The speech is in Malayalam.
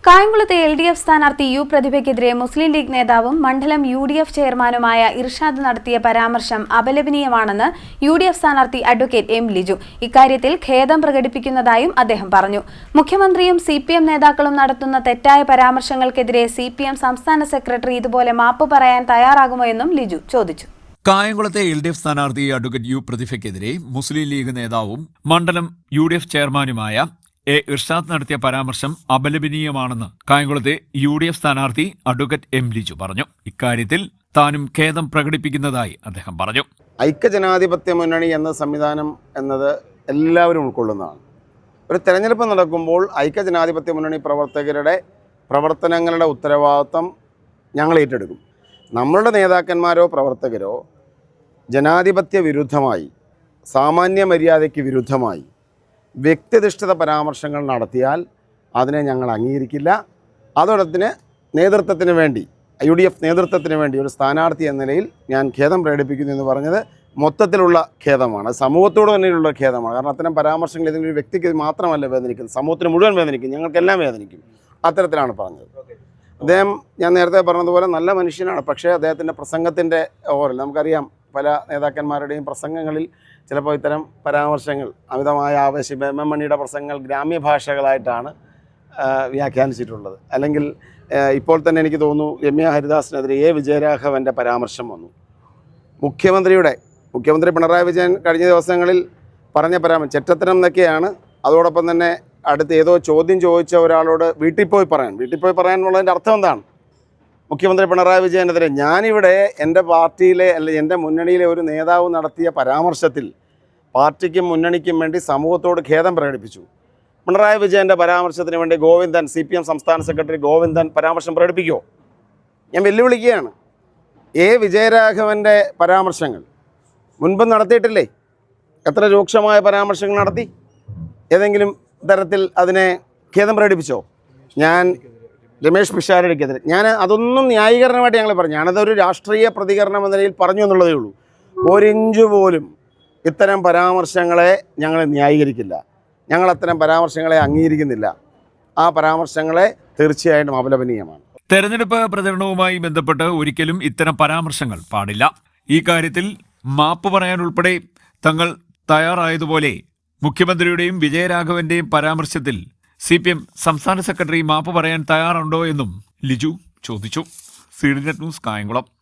കായംകുളത്തെ LDF സ്ഥാനാർത്ഥി യു പ്രതിഭയ്ക്കെതിരെ മുസ്ലിം ലീഗ് നേതാവും മണ്ഡലം UDF ചെയർമാനുമായ ഇർഷാദ് നടത്തിയ പരാമർശം അപലപനീയമാണെന്ന് UDF സ്ഥാനാർത്ഥി അഡ്വക്കേറ്റ് M. ലിജു ഇക്കാര്യത്തിൽ ഖേദം പ്രകടിപ്പിക്കുന്നതായും അദ്ദേഹം പറഞ്ഞു. മുഖ്യമന്ത്രിയും CPM നേതാക്കളും നടത്തുന്ന തെറ്റായ പരാമർശങ്ങൾക്കെതിരെ CPM സംസ്ഥാന സെക്രട്ടറി ഇതുപോലെ മാപ്പ് പറയാൻ തയ്യാറാകുമോ എന്നും ലിജു ചോദിച്ചു. കായംകുളത്തെ LDF സ്ഥാനാർത്ഥി അഡ്വക്കേറ്റ് യു പ്രതിഭയ്ക്കെതിരെ മുസ്ലിം ലീഗ് നേതാവും മണ്ഡലം UDF ചെയർമാനുമായ ഇർഷാദ് നടത്തിയ പരാമർശം അപലപനീയമാണെന്ന് കായംകുളത്തെ UDF സ്ഥാനാർത്ഥി അഡ്വക്കേറ്റ് M. ലിജു പറഞ്ഞു. ഇക്കാര്യത്തിൽ താനും ഖേദം പ്രകടിപ്പിക്കുന്നതായി അദ്ദേഹം പറഞ്ഞു. ഐക്യജനാധിപത്യ മുന്നണി എന്ന സംവിധാനം എന്നത് എല്ലാവരും ഉൾക്കൊള്ളുന്നതാണ്. ഒരു തെരഞ്ഞെടുപ്പ് നടക്കുമ്പോൾ ഐക്യജനാധിപത്യ മുന്നണി പ്രവർത്തകരുടെ പ്രവർത്തനങ്ങളുടെ ഉത്തരവാദിത്വം ഞങ്ങൾ ഏറ്റെടുക്കും. നമ്മളുടെ നേതാക്കന്മാരോ പ്രവർത്തകരോ ജനാധിപത്യ വിരുദ്ധമായി, സാമാന്യ മര്യാദയ്ക്ക് വിരുദ്ധമായി വ്യക്തിനിഷ്ഠിത പരാമർശങ്ങൾ നടത്തിയാൽ അതിനെ ഞങ്ങൾ അംഗീകരിക്കില്ല. അതോടൊപ്പം നേതൃത്വത്തിന് വേണ്ടി, UDF നേതൃത്വത്തിന് വേണ്ടി ഒരു സ്ഥാനാർത്ഥി എന്ന നിലയിൽ ഞാൻ ഖേദം പ്രകടിപ്പിക്കുന്നു എന്ന് പറഞ്ഞത് മൊത്തത്തിലുള്ള ഖേദമാണ്, സമൂഹത്തോട് തന്നെയുള്ള ഖേദമാണ്. കാരണം അത്തരം പരാമർശങ്ങൾ ഏതെങ്കിലും ഒരു വ്യക്തിക്ക് മാത്രമല്ല വേദനിക്കുന്നത്, സമൂഹത്തിന് മുഴുവൻ വേദനിക്കും, ഞങ്ങൾക്കെല്ലാം വേദനിക്കും. അത്തരത്തിലാണ് പറഞ്ഞത്. അദ്ദേഹം ഞാൻ നേരത്തെ പറഞ്ഞതുപോലെ നല്ല മനുഷ്യനാണ്. പക്ഷേ അദ്ദേഹത്തിൻ്റെ പ്രസംഗത്തിൻ്റെ ഓരോ നമുക്കറിയാം, പല നേതാക്കന്മാരുടെയും പ്രസംഗങ്ങളിൽ ചിലപ്പോൾ ഇത്തരം പരാമർശങ്ങൾ അമിതമായ ആവേശം, M. മണിയുടെ പ്രസംഗങ്ങൾ ഗ്രാമ്യ ഭാഷകളായിട്ടാണ് വ്യാഖ്യാനിച്ചിട്ടുള്ളത്. അല്ലെങ്കിൽ ഇപ്പോൾ തന്നെ എനിക്ക് തോന്നുന്നു രമ്യ ഹരിദാസിനെതിരെ വിജയരാഘവൻ്റെ പരാമർശം വന്നു. മുഖ്യമന്ത്രി പിണറായി വിജയൻ കഴിഞ്ഞ ദിവസങ്ങളിൽ പറഞ്ഞ പരാമർശം ചെറ്റത്തരം എന്നൊക്കെയാണ്. അതോടൊപ്പം തന്നെ അടുത്ത് ഏതോ ചോദ്യം ചോദിച്ച ഒരാളോട് വീട്ടിൽ പോയി പറയാൻ എന്നുള്ളതിൻ്റെ അർത്ഥം എന്താണ്? മുഖ്യമന്ത്രി പിണറായി വിജയനെതിരെ ഞാനിവിടെ എൻ്റെ പാർട്ടിയിലെ അല്ലെങ്കിൽ എൻ്റെ മുന്നണിയിലെ ഒരു നേതാവ് നടത്തിയ പരാമർശത്തിൽ പാർട്ടിക്കും മുന്നണിക്കും വേണ്ടി സമൂഹത്തോട് ഖേദം പ്രകടിപ്പിച്ചു. പിണറായി വിജയൻ്റെ പരാമർശത്തിന് വേണ്ടി ഗോവിന്ദൻ, CPM സംസ്ഥാന സെക്രട്ടറി ഗോവിന്ദൻ പരാമർശം പ്രകടിപ്പിക്കുമോ? ഞാൻ വെല്ലുവിളിക്കുകയാണ്. വിജയരാഘവൻ്റെ പരാമർശങ്ങൾ മുൻപ് നടത്തിയിട്ടില്ലേ? എത്ര രൂക്ഷമായ പരാമർശങ്ങൾ നടത്തി? ഏതെങ്കിലും തരത്തിൽ അതിനെ ഖേദം പ്രകടിപ്പിച്ചോ? ഞാൻ രമേഷ് പിഷാരടിക്കെതിരെ അതൊന്നും ന്യായീകരണമായിട്ട് ഞങ്ങൾ പറഞ്ഞു. ഞാനതൊരു രാഷ്ട്രീയ പ്രതികരണം എന്ന നിലയിൽ പറഞ്ഞു എന്നുള്ളതേ ഉള്ളൂ. ഒരിഞ്ച് പോലും ഇത്തരം പരാമർശങ്ങളെ ഞങ്ങൾ ന്യായീകരിക്കില്ല. ഞങ്ങൾ അത്തരം പരാമർശങ്ങളെ അംഗീകരിക്കുന്നില്ല. ആ പരാമർശങ്ങളെ തീർച്ചയായിട്ടും അപലപനീയമാണ്. തെരഞ്ഞെടുപ്പ് പ്രചരണവുമായി ബന്ധപ്പെട്ട് ഒരിക്കലും ഇത്തരം പരാമർശങ്ങൾ പാടില്ല. ഈ കാര്യത്തിൽ മാപ്പ് പറയാനുൾപ്പെടെ തങ്ങൾ തയ്യാറായതുപോലെ മുഖ്യമന്ത്രിയുടെയും വിജയരാഘവന്റെയും പരാമർശത്തിൽ CPM സംസ്ഥാന സെക്രട്ടറി മാപ്പ് പറയാൻ തയ്യാറുണ്ടോ എന്നും ലിജു ചോദിച്ചു. CDNet news, Kayamkulam.